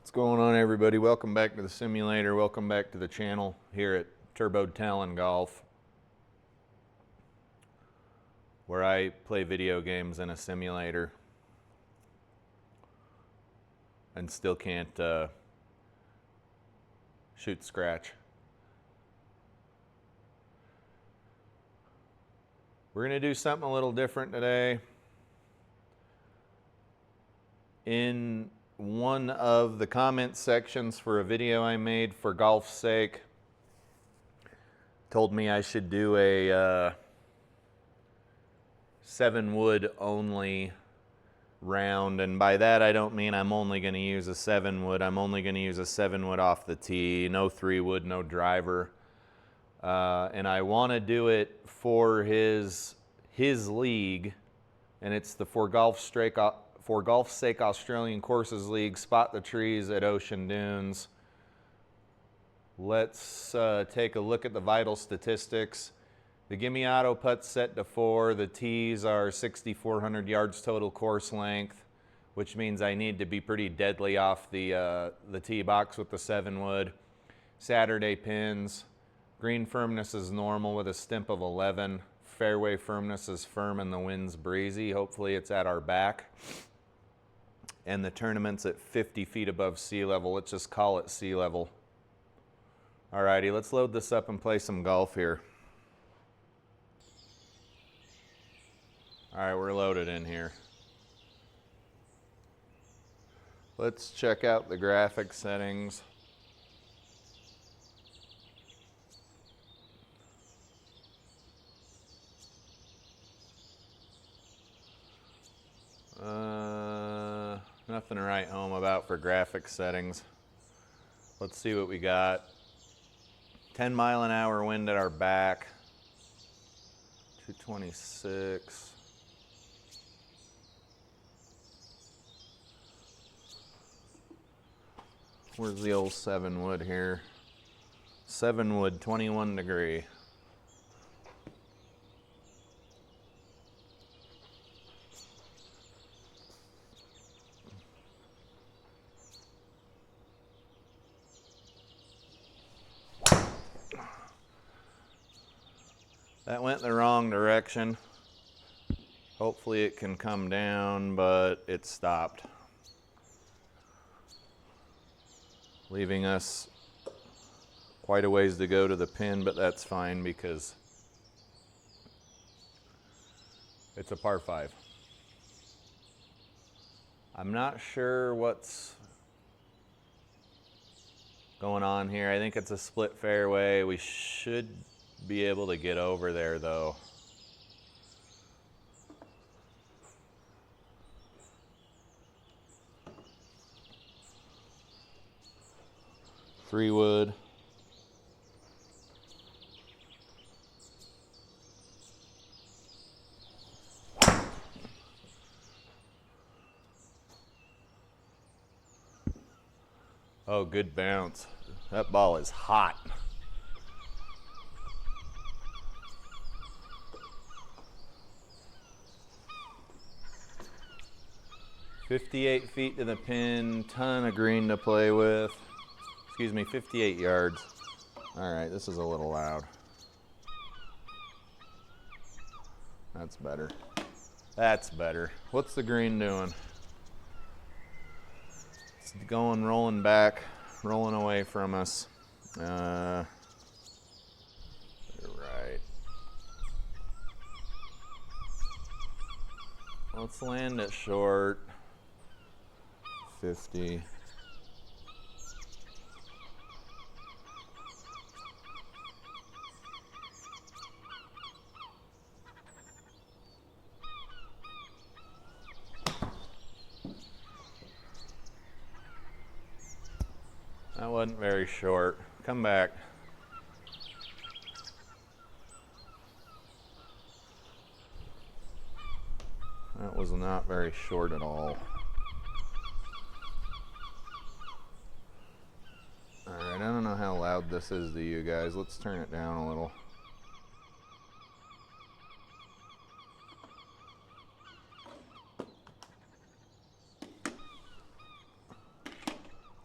What's going on, everybody? Welcome back to the simulator. Welcome back to the channel here at Turbo Talon Golf, where I play video games in a simulator and still can't shoot scratch. We're going to do something a little different today. In one of the comment sections for a video I made for golf's sake, told me I should do a 7-wood only round, and by that I don't mean I'm only going to use a 7-wood. I'm only going to use a 7-wood off the tee, no 3-wood, no driver. And I want to do it for his league, and it's the For Golf's Sake Australian Courses League, Spot the Trees at Ocean Dunes. Let's take a look at the vital statistics. The Gimme Auto putt's set to 4. The tees are 6,400 yards total course length, which means I need to be pretty deadly off the tee box with the 7-wood. Saturday pins. Green firmness is normal with a stimp of 11. Fairway firmness is firm and the wind's breezy. Hopefully it's at our back. And the tournament's at 50 feet above sea level. Let's just call it sea level. Alrighty, let's load this up and play some golf here. Alright, we're loaded in here. Let's check out the graphic settings. Nothing to write home about for graphic settings. Let's see what we got. 10-mile-an-hour wind at our back. 226. Where's the old 7-wood here? 7-wood, 21 degree. That went the wrong direction. Hopefully it can come down, but it stopped, leaving us quite a ways to go to the pin, but that's fine because it's a par 5. I'm not sure what's going on here. I think it's a split fairway. We should be able to get over there though. Three-wood. Oh, good bounce. That ball is hot. "58 feet to the pin, ton of green to play with." Excuse me, 58 yards. All right, this is a little loud. That's better. That's better. What's the green doing? It's going, rolling back, rolling away from us. You're right. Let's land it short. 50. That wasn't very short. Come back. That was not very short at all. Alright, I don't know how loud this is to you guys. Let's turn it down a little.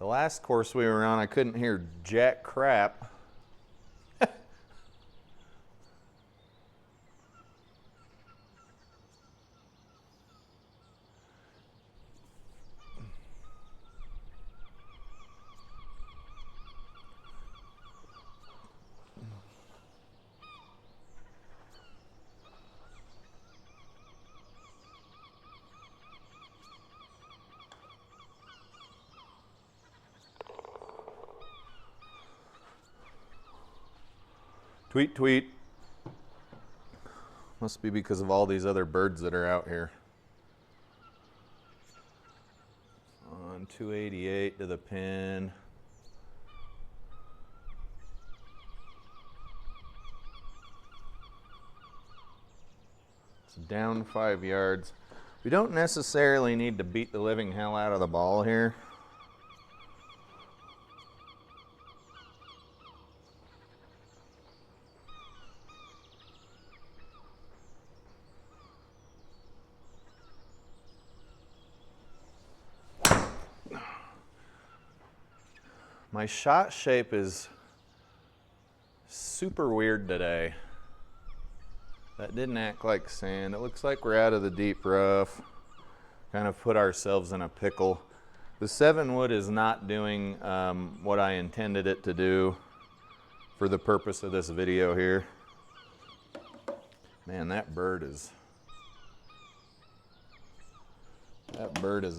The last course we were on, I couldn't hear jack crap. Tweet, tweet. Must be because of all these other birds that are out here. On 288 to the pin. It's down 5 yards. We don't necessarily need to beat the living hell out of the ball here. My shot shape is super weird today. That didn't act like sand. It looks like we're out of the deep rough. Kind of put ourselves in a pickle. The 7 wood is not doing what I intended it to do for the purpose of this video here. Man, that bird is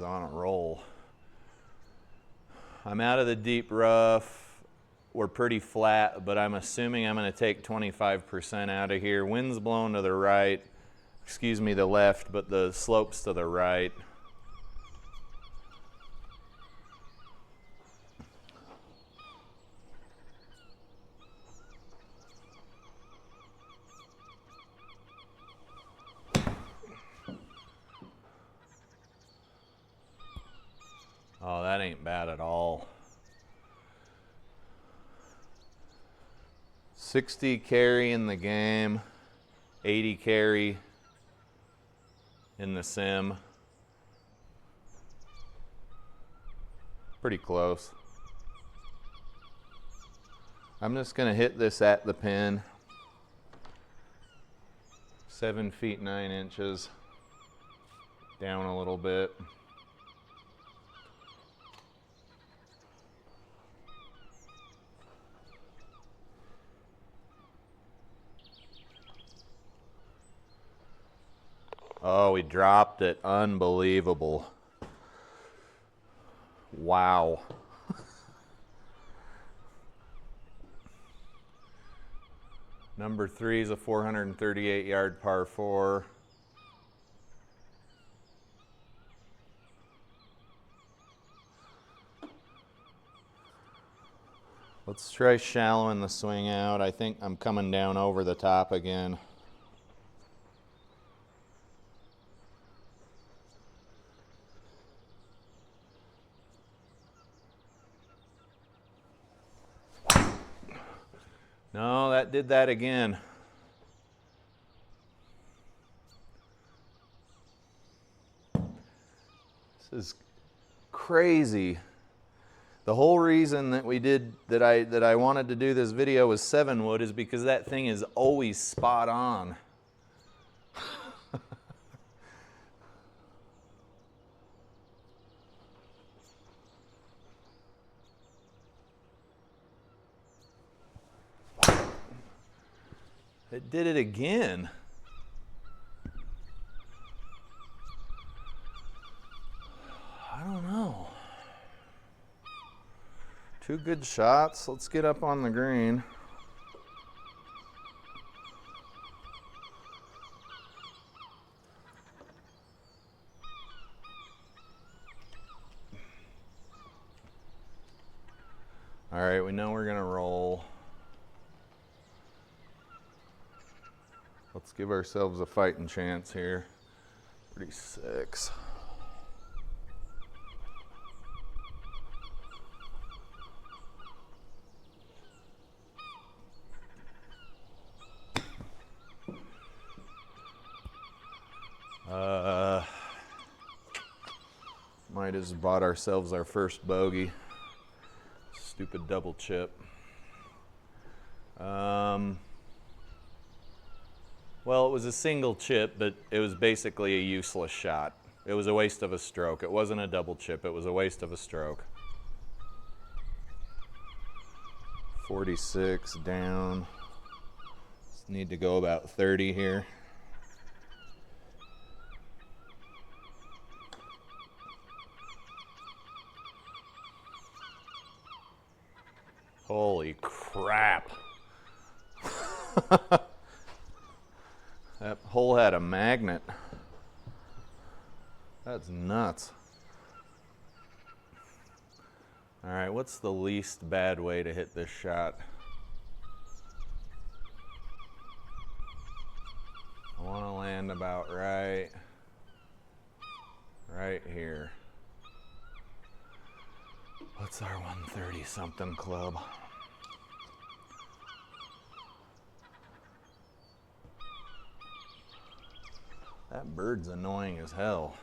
on a roll. I'm out of the deep rough. We're pretty flat, but I'm assuming I'm going to take 25% out of here. Wind's blowing to the right, excuse me, the left, but the slope's to the right. Oh, that ain't bad at all. 60 carry in the game, 80 carry in the sim. Pretty close. I'm just gonna hit this at the pin. 7 feet 9 inches. Down a little bit. Oh, we dropped it. Unbelievable. Wow. Number 3 is a 438-yard par 4. Let's try shallowing the swing out. I think I'm coming down over the top again. No, that did that again. This is crazy. The whole reason that I wanted to do this video with 7 wood is because that thing is always spot on. It did it again. I don't know. 2 good shots. Let's get up on the green. All right, we know we're gonna roll. Let's give ourselves a fighting chance here. 36. Might have bought ourselves our first bogey. Stupid double chip. Well, it was a single chip, but it was basically a useless shot. It was a waste of a stroke. It wasn't a double chip, it was a waste of a stroke. 46 down. Just need to go about 30 here. Holy crap. That hole had a magnet. That's nuts. All right, what's the least bad way to hit this shot? I want to land about right here. What's our 130 something club? That bird's annoying as hell.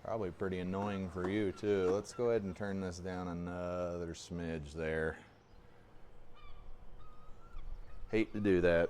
Probably pretty annoying for you too. Let's go ahead and turn this down another smidge there. Hate to do that.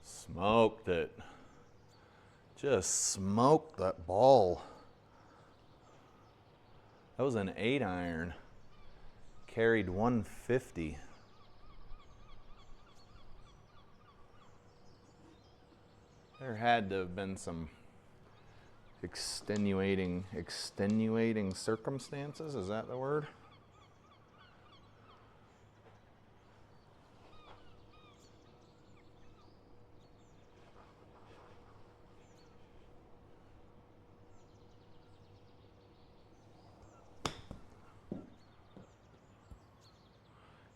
Smoked it. Just smoked that ball. That was an 8-iron. Carried 150. There had to have been some extenuating circumstances. Is that the word?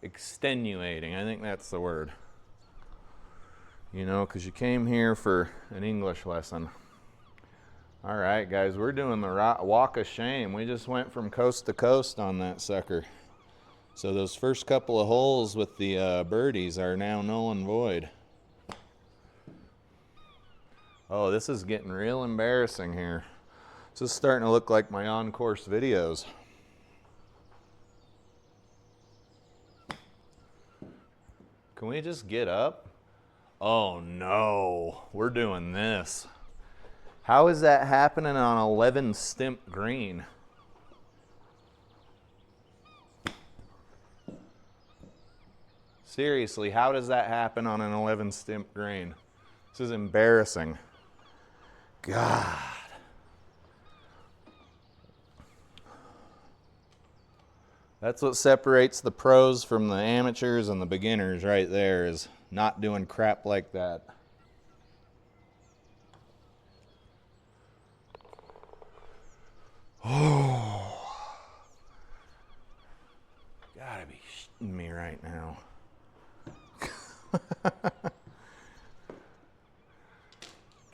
Extenuating, I think that's the word. You know, because you came here for an English lesson. All right, guys, we're doing the walk of shame. We just went from coast to coast on that sucker. So those first couple of holes with the birdies are now null and void. Oh, this is getting real embarrassing here. This is starting to look like my on-course videos. Can we just get up? Oh no, we're doing this. How is that happening on 11 stimp green? Seriously, how does that happen on an 11 stimp green? This is embarrassing. God. That's what separates the pros from the amateurs and the beginners right there, is not doing crap like that. Oh. Gotta be shitting me right now.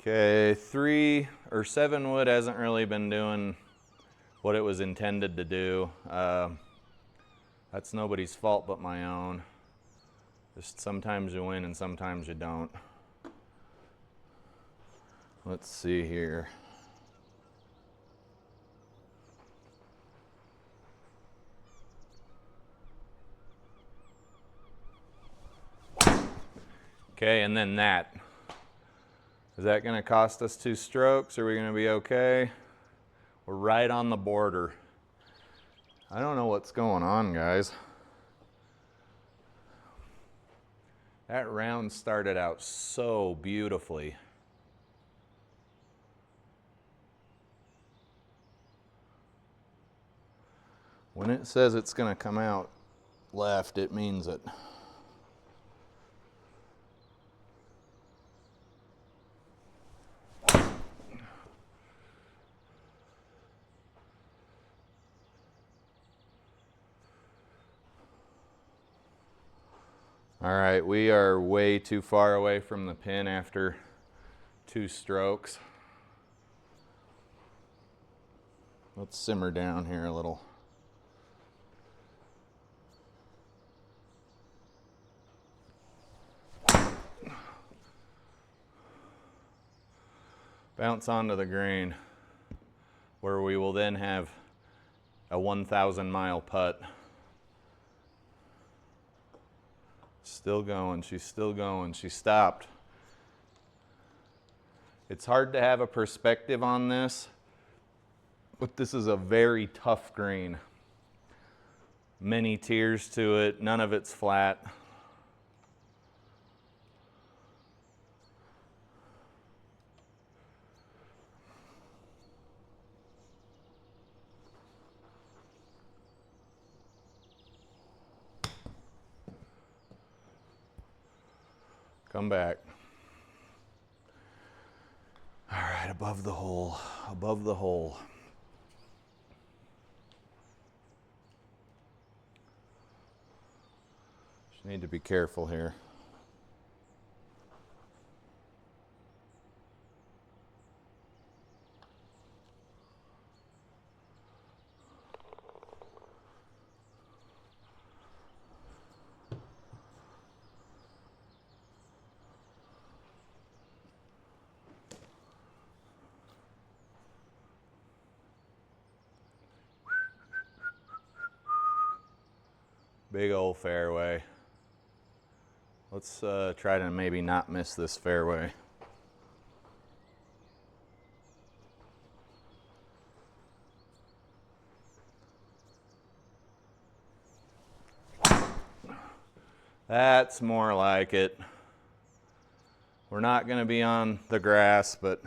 Okay, 3 or 7 wood hasn't really been doing what it was intended to do. That's nobody's fault but my own. Just sometimes you win and sometimes you don't. Let's see here. Okay, and then that. Is that going to cost us 2 strokes? Are we going to be okay? We're right on the border. I don't know what's going on, guys. That round started out so beautifully. When it says it's going to come out left, it means it. All right, we are way too far away from the pin after 2 strokes. Let's simmer down here a little. Bounce onto the green, where we will then have a 1,000-mile putt. Still going, she's still going, she stopped. It's hard to have a perspective on this, but this is a very tough green. Many tiers to it, none of it's flat. Come back. All right, above the hole, above the hole. Just need to be careful here. Big old fairway. Let's try to maybe not miss this fairway. That's more like it. We're not going to be on the grass, but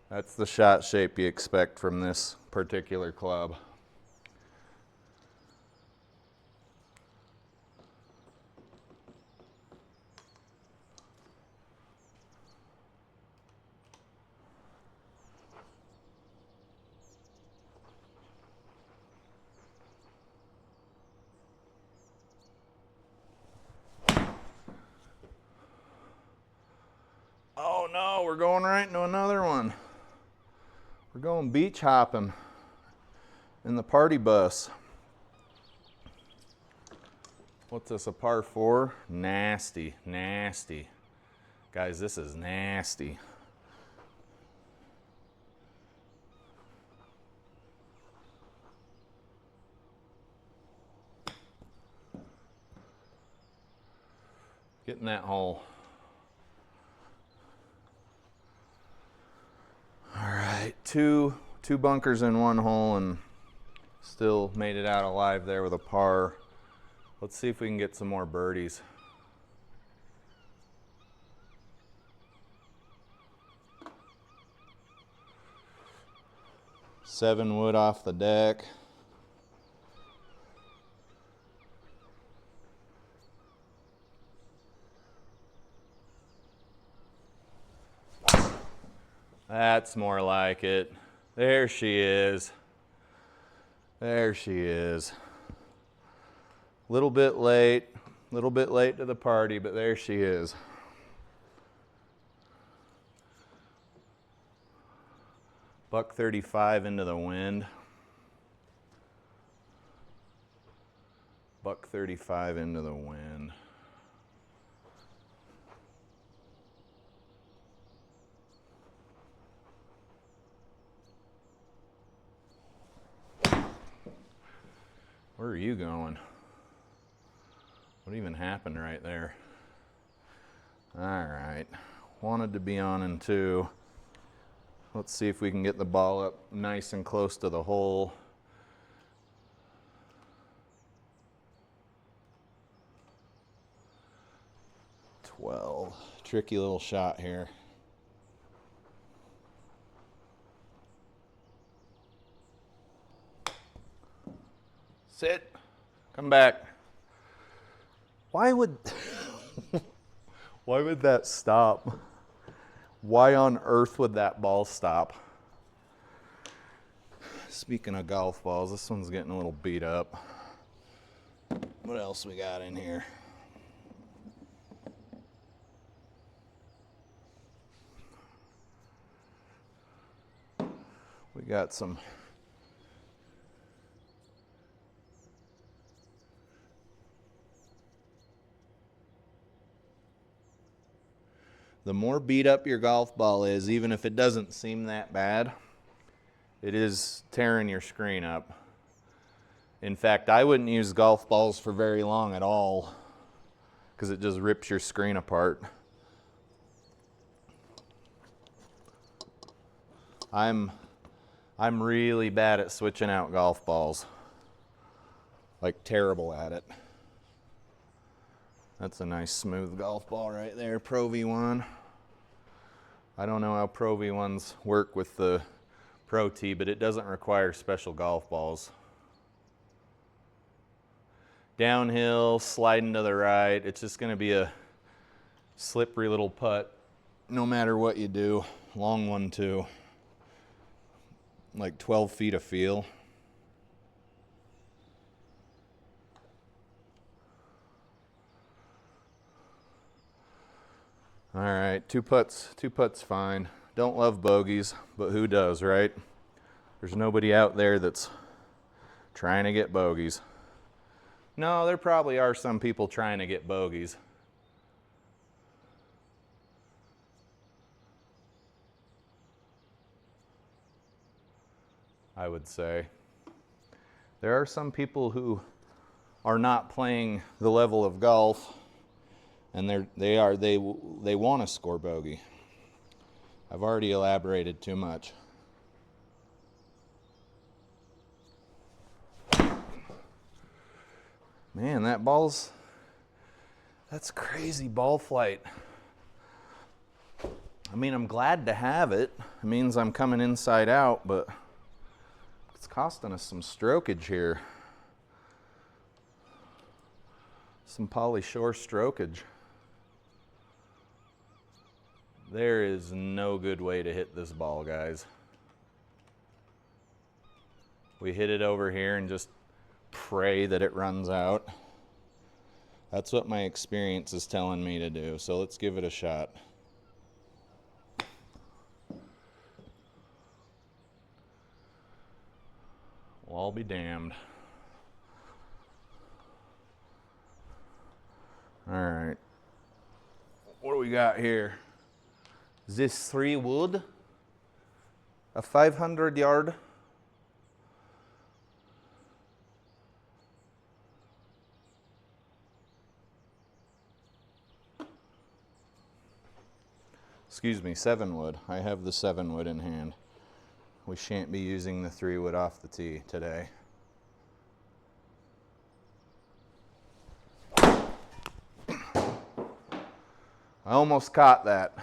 that's the shot shape you expect from this particular club. Oh no, we're going right into another one. We're going beach hopping in the party bus. What's this, a par 4? Nasty, nasty. Guys, this is nasty. Get in that hole. All right, two bunkers in one hole and still made it out alive there with a par. Let's see if we can get some more birdies. Seven wood off the deck. That's more like it. There she is. There she is. Little bit late to the party, but there she is. Buck 35 into the wind. Buck 35 into the wind. Where are you going? What even happened right there? All right, wanted to be on in 2. Let's see if we can get the ball up nice and close to the hole. Tricky little shot here. Sit. Come back. Why would that stop? Why on earth would that ball stop? Speaking of golf balls, this one's getting a little beat up. What else we got in here? Got some the more beat up your golf ball is, even if it doesn't seem that bad, it is tearing your screen up. In fact, I wouldn't use golf balls for very long at all because it just rips your screen apart. I'm really bad at switching out golf balls. Like terrible at it. That's a nice smooth golf ball right there, Pro V1. I don't know how Pro V1s work with the ProTee, but it doesn't require special golf balls. Downhill, sliding to the right. It's just going to be a slippery little putt no matter what you do. Long one too. Like 12 feet of feel. All right, two putts fine. Don't love bogeys, but who does, right? There's nobody out there that's trying to get bogeys. No, there probably are some people trying to get bogeys. I would say. There are some people who are not playing the level of golf and they want to score bogey. I've already elaborated too much. Man, that's crazy ball flight. I mean, I'm glad to have it. It means I'm coming inside out, but it's costing us some strokage here. Some Poly Shore strokage. There is no good way to hit this ball, guys. We hit it over here and just pray that it runs out. That's what my experience is telling me to do, so let's give it a shot. Well, I'll be damned. All right. What do we got here? Is this 3 wood? A 500 yard? Excuse me, 7 wood. I have the 7 wood in hand. We shan't be using the 3 wood off the tee today. I almost caught that.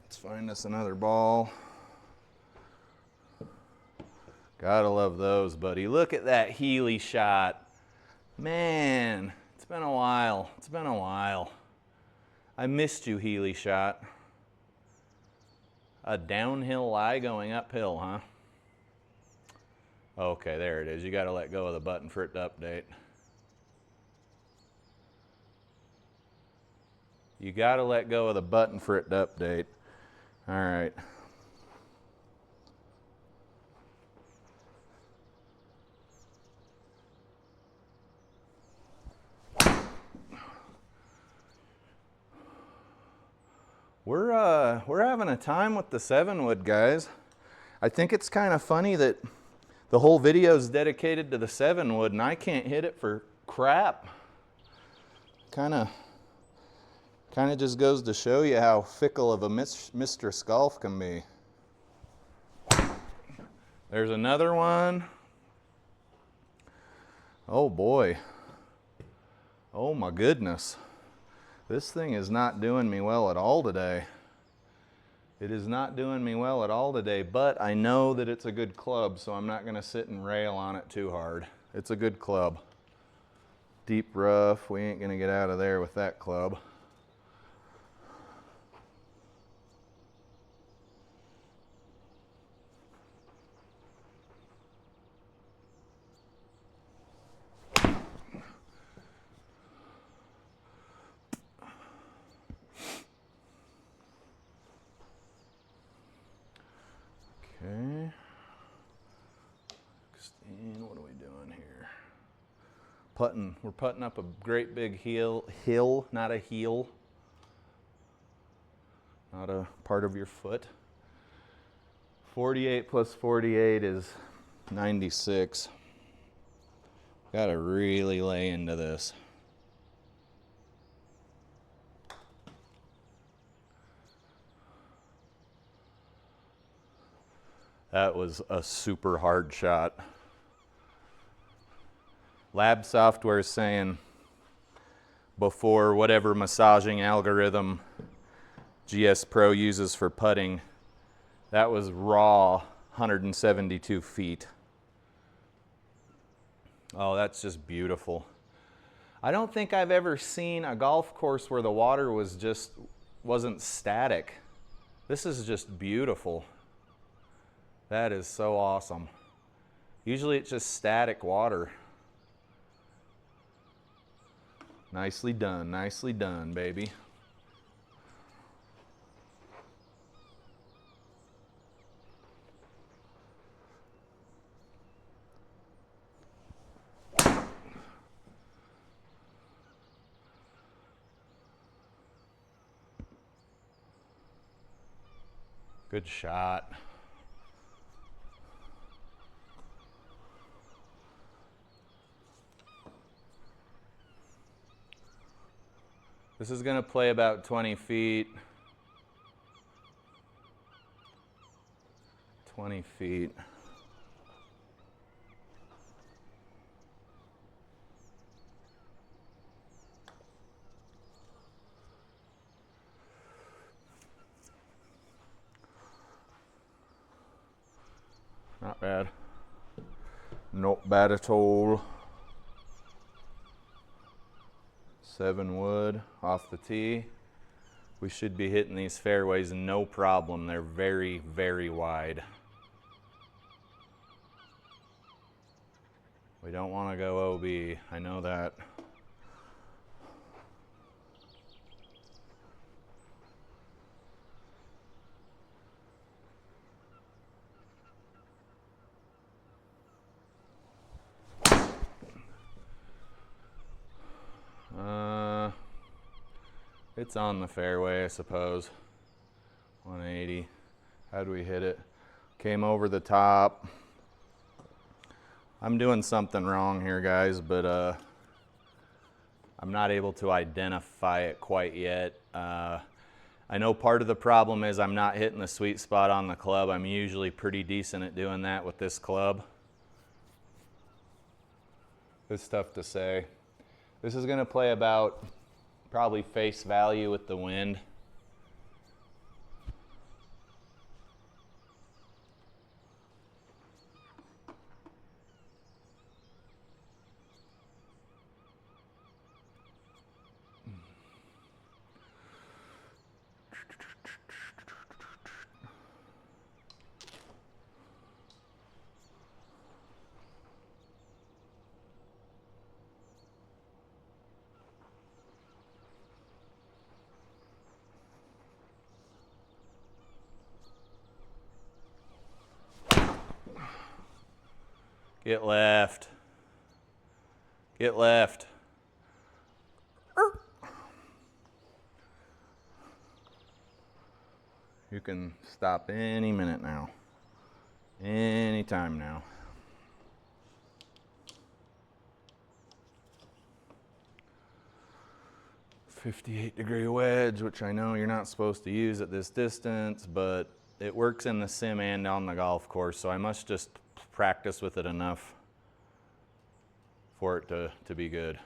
Let's find us another ball. Gotta love those, buddy. Look at that Healy shot. Man, it's been a while. It's been a while. I missed you, Healy shot. A downhill lie going uphill, huh? Okay, there it is. You gotta let go of the button for it to update. You gotta let go of the button for it to update. All right. We're having a time with the 7 wood, guys. I think it's kind of funny that the whole video is dedicated to the 7 wood and I can't hit it for crap. Kind of just goes to show you how fickle of a mistress golf can be. There's another one. Oh boy. Oh my goodness. This thing is not doing me well at all today. It is not doing me well at all today, but I know that it's a good club, so I'm not going to sit and rail on it too hard. It's a good club. Deep rough. We ain't going to get out of there with that club. We're putting up a great big hill, not a heel, not a part of your foot. 48 plus 48 is 96. Gotta really lay into this. That was a super hard shot. Lab software is saying before whatever massaging algorithm GS Pro uses for putting, that was raw 172 feet. Oh, that's just beautiful. I don't think I've ever seen a golf course where the water wasn't static. This is just beautiful. That is so awesome. Usually it's just static water. Nicely done, baby. Good shot. This is going to play about 20 feet. 20 feet. Not bad. Not bad at all. 7 wood off the tee. We should be hitting these fairways no problem. They're very, very wide. We don't want to go OB. I know that. It's on the fairway, I suppose. 180. How'd we hit it? Came over the top. I'm doing something wrong here, guys, but I'm not able to identify it quite yet. I know part of the problem is I'm not hitting the sweet spot on the club. I'm usually pretty decent at doing that with this club. It's tough to say. This is going to play about probably face value with the wind. Get left. Get left. You can stop any minute now. Any time now. .58-degree wedge, which I know you're not supposed to use at this distance, but it works in the sim and on the golf course, so I must just practice with it enough for it to be good.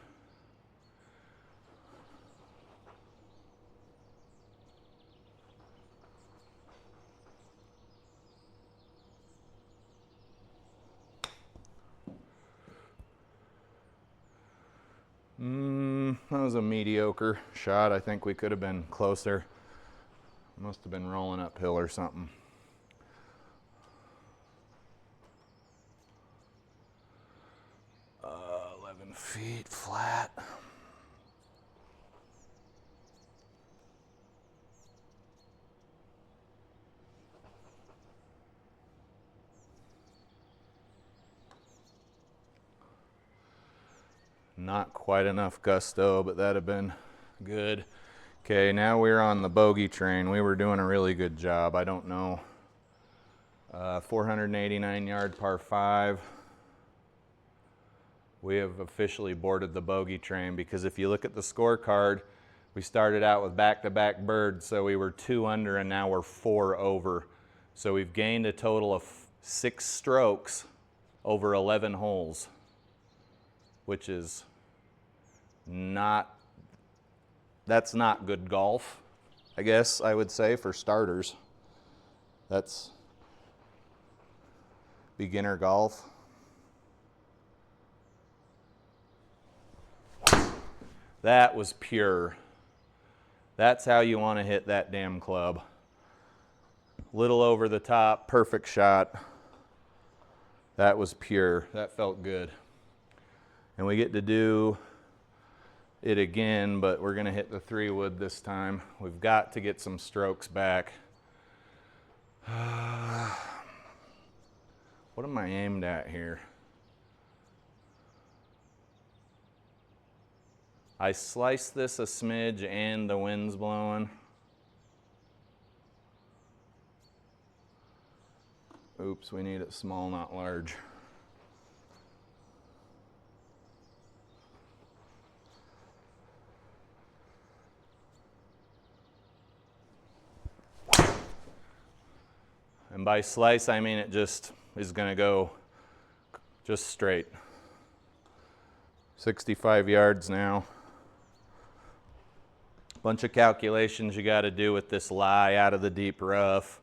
That was a mediocre shot. I think we could have been closer. Must have been rolling uphill or something. Feet flat. Not quite enough gusto, but that'd have been good. Okay, now we're on the bogey train. We were doing a really good job. I don't know. 489 yard par 5. We have officially boarded the bogey train, because if you look at the scorecard, we started out with back-to-back birds, so we were 2 under and now we're 4 over. So we've gained a total of 6 strokes over 11 holes, which is that's not good golf, I guess I would say, for starters. That's beginner golf. That was pure. That's how you want to hit that damn club. Little over the top, perfect shot. That was pure. That felt good. And we get to do it again, but we're going to hit the 3-wood this time. We've got to get some strokes back. What am I aimed at here? I sliced this a smidge and the wind's blowing. Oops, we need it small, not large. And by slice, I mean it just is going to go just straight. 65 yards now. Bunch of calculations you got to do with this lie out of the deep rough.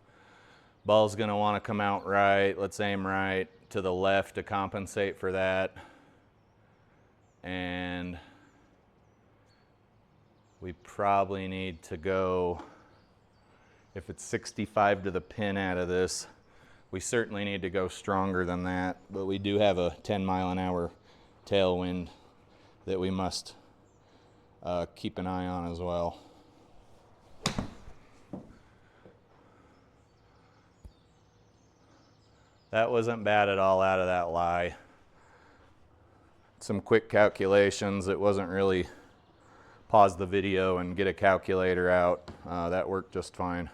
Ball's going to want to come out right. Let's aim right to the left to compensate for that. And we probably need to go, if it's 65 to the pin out of this, we certainly need to go stronger than that. But we do have a 10-mile-an-hour tailwind that we must keep an eye on as well. That wasn't bad at all out of that lie. Some quick calculations. It wasn't really pause the video and get a calculator out. That worked just fine.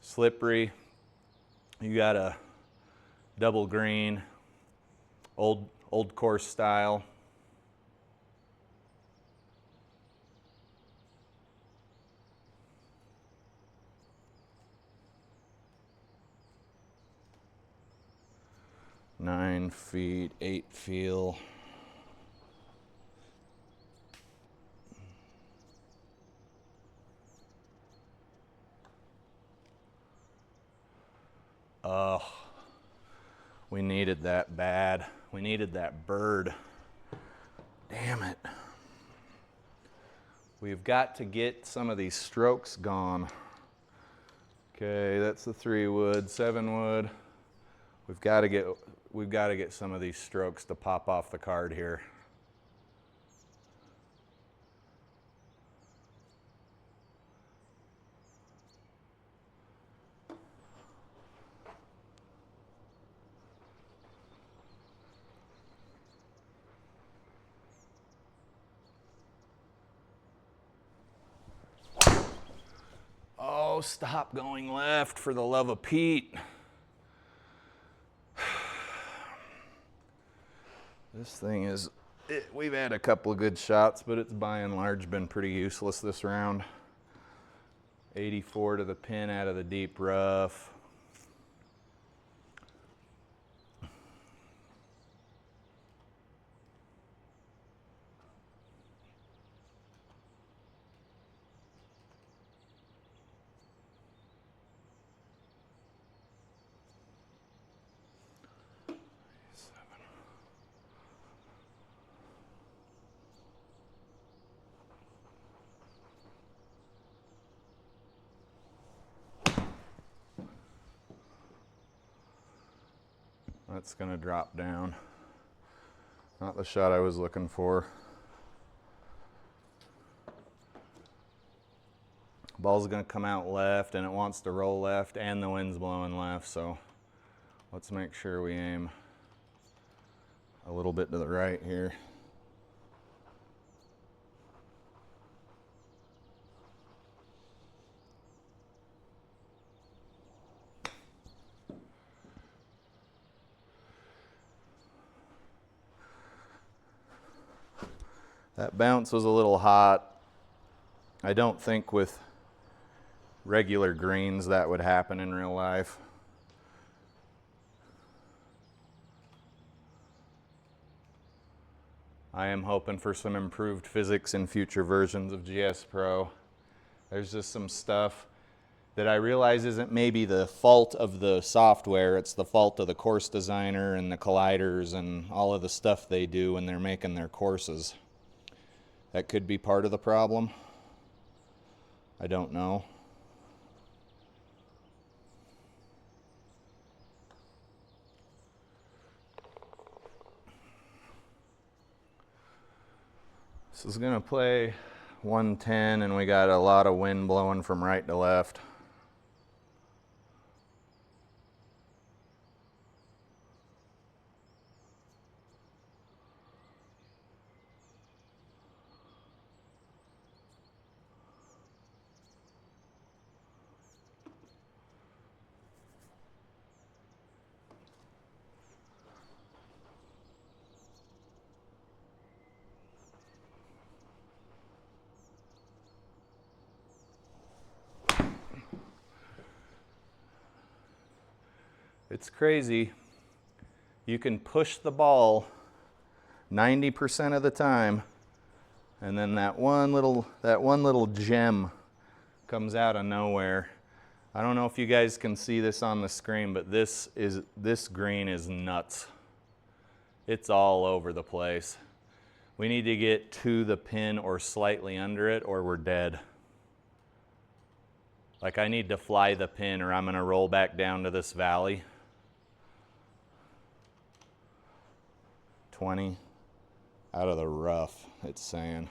Slippery. You got a double green, old course style. Nine feet, 8 feel. Oh, we needed that bad. We needed that bird. Damn it. We've got to get some of these strokes gone. Okay, that's the 3-wood, 7-wood. We've got to get some of these strokes to pop off the card here. Oh, stop going left, for the love of Pete. This thing is, we've had a couple of good shots, but it's by and large been pretty useless this round. 84 to the pin out of the deep rough. That's going to drop down. Not the shot I was looking for. Ball's going to come out left, and it wants to roll left, and the wind's blowing left, so let's make sure we aim a little bit to the right here. That bounce was a little hot. I don't think with regular greens that would happen in real life. I am hoping for some improved physics in future versions of GS Pro. There's just some stuff that I realize isn't maybe the fault of the software, it's the fault of the course designer and the colliders and all of the stuff they do when they're making their courses. That could be part of the problem. I don't know. This is gonna play 110 and we got a lot of wind blowing from right to left. It's crazy. You can push the ball 90% of the time, and then that one little gem comes out of nowhere. I don't know if you guys can see this on the screen, but this green is nuts. It's all over the place. We need to get to the pin or slightly under it, or we're dead. Like, I need to fly the pin or I'm gonna roll back down to this valley. 20 out of the rough, it's saying.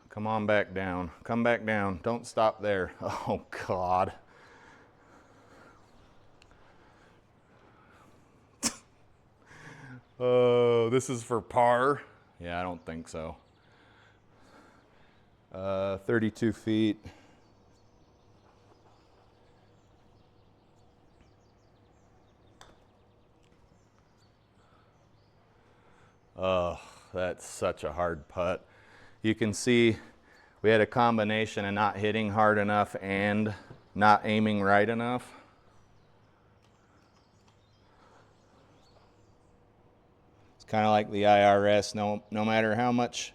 Come on back down. Come back down. Don't stop there. Oh, God. Oh, this is for par? Yeah, I don't think so. 32 feet. Oh, that's such a hard putt. You can see we had a combination of not hitting hard enough and not aiming right enough. It's kind of like the IRS. No matter how much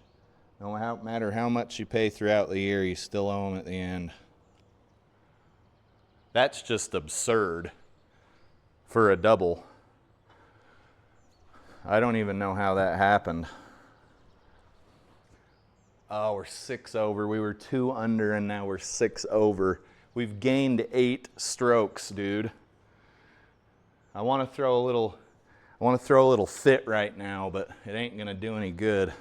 you pay throughout the year, you still owe them at the end. That's just absurd for a double. I don't even know how that happened. Oh, we're 6 over. We were 2 under and now we're 6 over. We've gained 8 strokes, dude. I want to throw a little fit right now, but it ain't gonna do any good.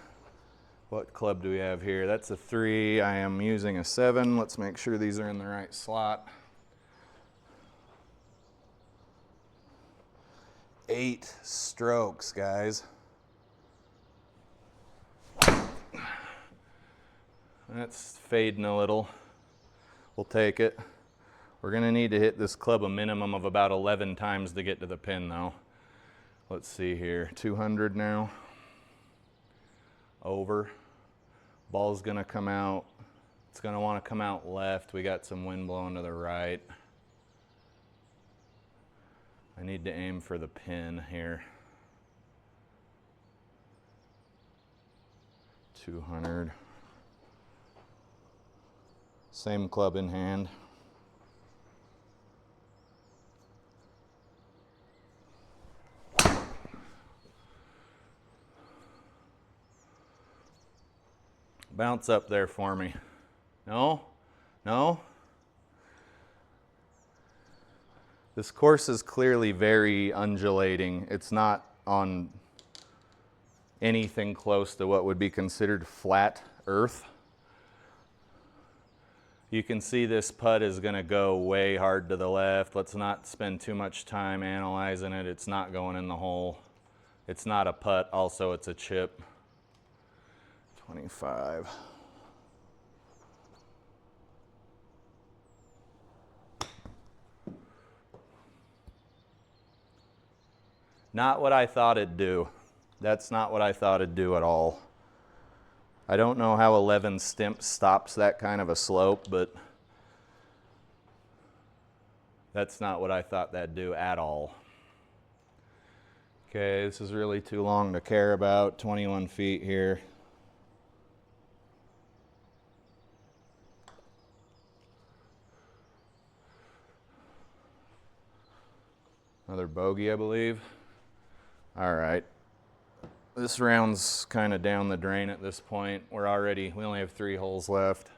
What club do we have here? That's a 3. I am using a 7. Let's make sure these are in the right slot. 8 strokes, guys. That's fading a little. We'll take it. We're gonna need to hit this club a minimum of about 11 times to get to the pin though. Let's see here, 200 now. Over. Ball's gonna come out. It's gonna wanna come out left. We got some wind blowing to the right. I need to aim for the pin here. 200. Same club in hand. Bounce up there for me. No? No? This course is clearly very undulating. It's not on anything close to what would be considered flat earth. You can see this putt is going to go way hard to the left. Let's not spend too much time analyzing it. It's not going in the hole. It's not a putt, also it's a chip. 25. Not what I thought it'd do. That's not what I thought it'd do at all. I don't know how 11 stimp stops that kind of a slope, but that's not what I thought that'd do at all. Okay, this is really too long to care about. 21 feet here. Another bogey, I believe. All right. This round's kind of down the drain at this point. We only have 3 holes left.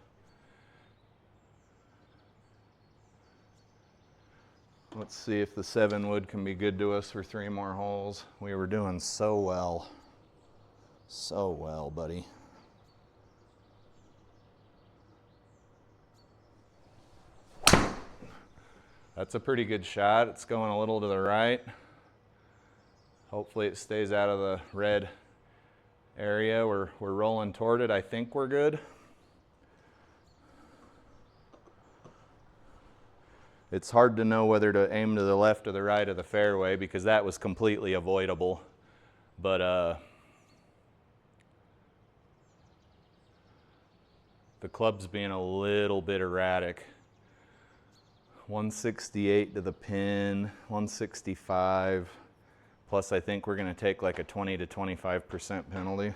Let's see if the 7 wood can be good to us for 3 more holes. We were doing so well. So well, buddy. That's a pretty good shot. It's going a little to the right. Hopefully it stays out of the red area. We're rolling toward it. I think we're good. It's hard to know whether to aim to the left or the right of the fairway because that was completely avoidable. But the club's being a little bit erratic. 168 to the pin, 165. Plus, I think we're going to take like a 20 to 25% penalty.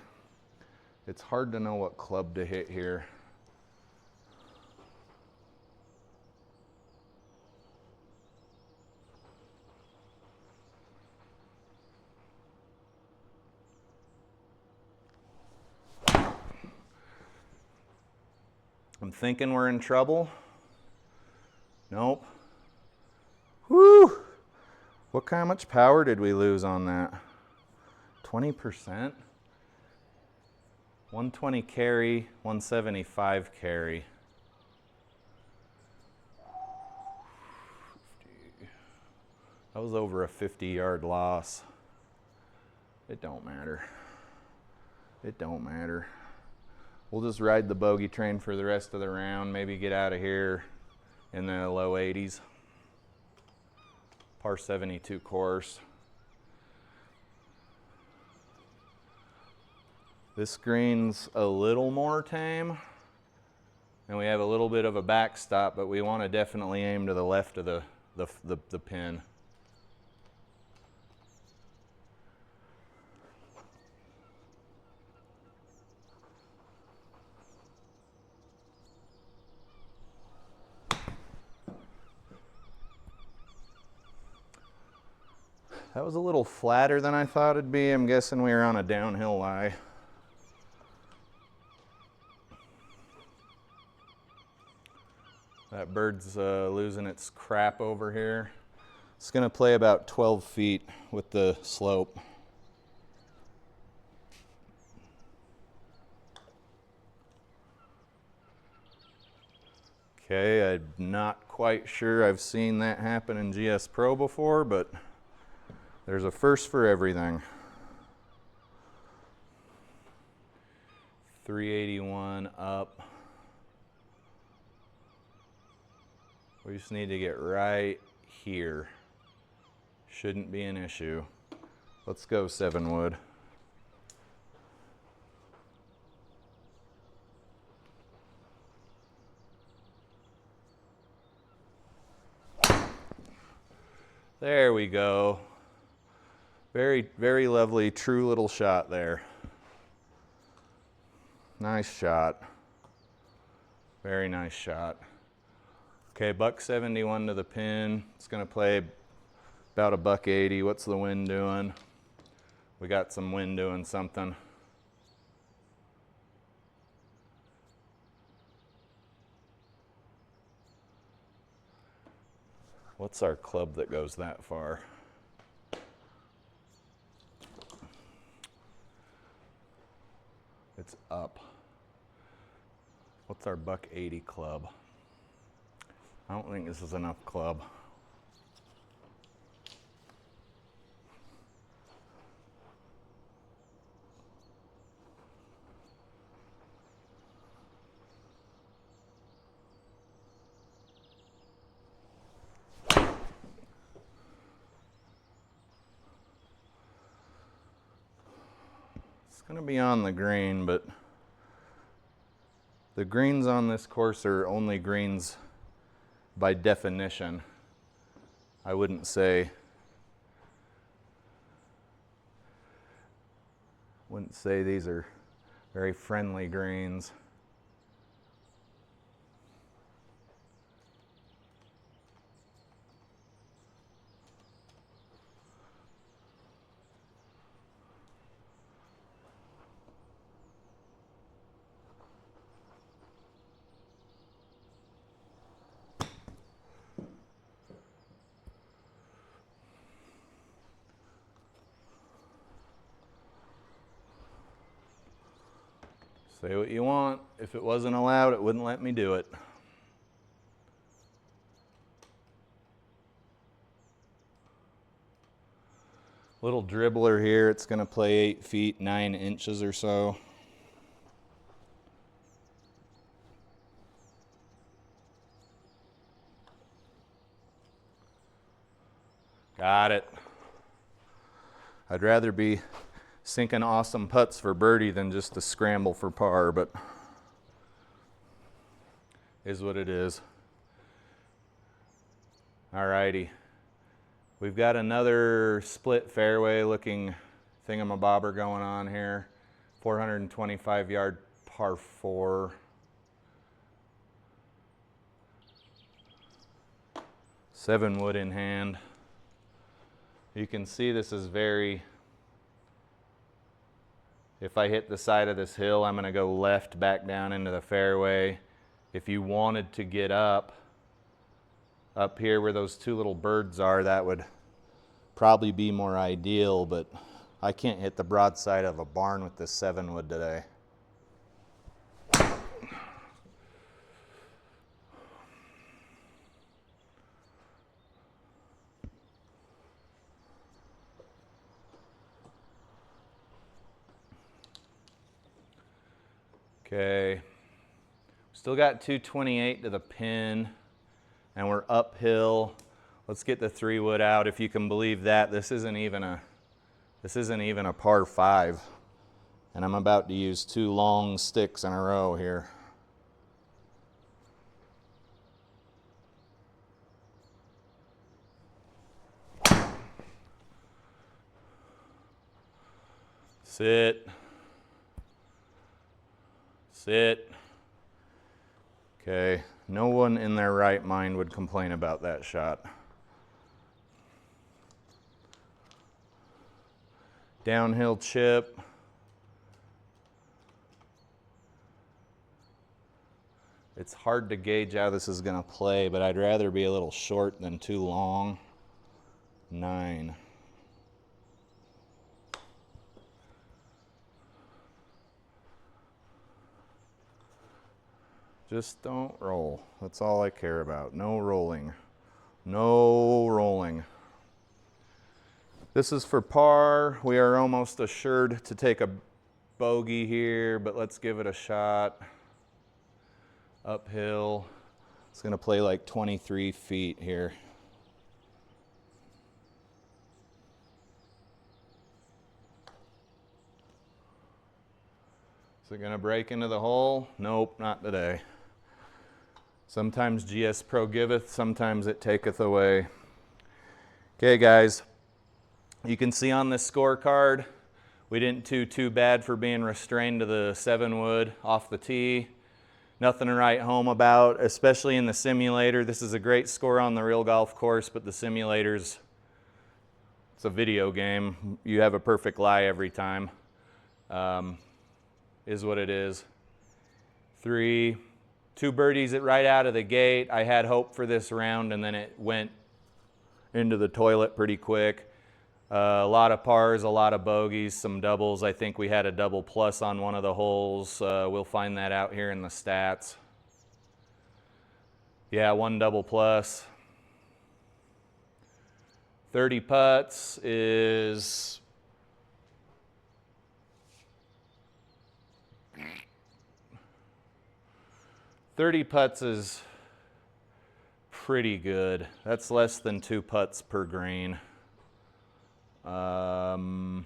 It's hard to know what club to hit here. I'm thinking we're in trouble. Nope. Whew! How much power did we lose on that? 20%? 120 carry, 175 carry. That was over a 50-yard loss. It don't matter. It don't matter. We'll just ride the bogey train for the rest of the round, maybe get out of here in the low 80s. Par 72 course. This green's a little more tame, and we have a little bit of a backstop, but we want to definitely aim to the left of the pin. That was a little flatter than I thought it'd be. I'm guessing we were on a downhill lie. That bird's losing its crap over here. It's going to play about 12 feet with the slope. Okay, I'm not quite sure I've seen that happen in GS Pro before, but there's a first for everything. 381 up. We just need to get right here. Shouldn't be an issue. Let's go 7 wood. There we go. Very, very lovely, true little shot there. Nice shot. Very nice shot. Okay, $171 to the pin. It's going to play about $180. What's the wind doing? We got some wind doing something. What's our club that goes that far? It's up. What's our $180 club? I don't think this is enough club. It's going to be on the green, but the greens on this course are only greens by definition. I wouldn't say these are very friendly greens. Say what you want. If it wasn't allowed, it wouldn't let me do it. Little dribbler here. It's going to play 8 feet, 9 inches or so. Got it. I'd rather be sinking awesome putts for birdie than just to scramble for par, but is what it is. Alrighty. We've got another split fairway looking thingamabobber going on here. 425 yard par 4. Seven wood in hand. You can see this is very, if I hit the side of this hill, I'm going to go left back down into the fairway. If you wanted to get up here where those two little birds are, that would probably be more ideal, but I can't hit the broadside of a barn with this 7 wood today. Okay, still got 228 to the pin, and we're uphill. Let's get the 3 wood out. If you can believe that, this isn't even a par 5, and I'm about to use 2 long sticks in a row here. Sit. Sit. Okay, no one in their right mind would complain about that shot. Downhill chip. It's hard to gauge how this is going to play, but I'd rather be a little short than too long. 9. Just don't roll. That's all I care about. No rolling. No rolling. This is for par. We are almost assured to take a bogey here, but let's give it a shot. Uphill. It's going to play like 23 feet here. Is it going to break into the hole? Nope, not today. Sometimes GS Pro giveth, sometimes it taketh away. Okay, guys. You can see on this scorecard, we didn't do too bad for being restrained to the 7 wood off the tee. Nothing to write home about, especially in the simulator. This is a great score on the real golf course, but the simulators, it's a video game. You have a perfect lie every time. Is what it is. 3, 2 birdies right out of the gate. I had hope for this round, and then it went into the toilet pretty quick. A lot of pars, a lot of bogeys, some doubles. I think we had a double plus on one of the holes. We'll find that out here in the stats. Yeah, 1 double plus. 30 putts is pretty good. That's less than 2 putts per green. If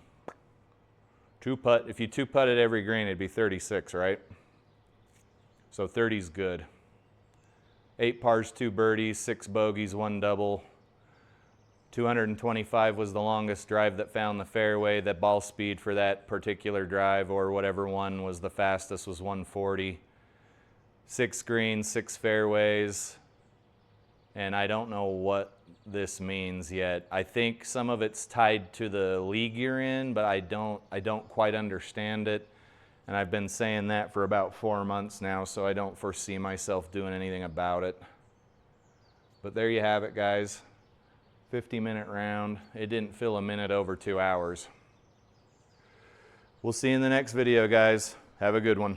you 2 putted every green, it'd be 36, right? So 30's good. 8 pars, 2 birdies, 6 bogeys, 1 double. 225 was the longest drive that found the fairway. The ball speed for that particular drive, or whatever one was the fastest, was 140. 6 greens, 6 fairways, and I don't know what this means yet. I think some of it's tied to the league you're in, but I don't quite understand it. And I've been saying that for about 4 months now, so I don't foresee myself doing anything about it. But there you have it, guys. 50-minute round. It didn't fill a minute over 2 hours. We'll see you in the next video, guys. Have a good one.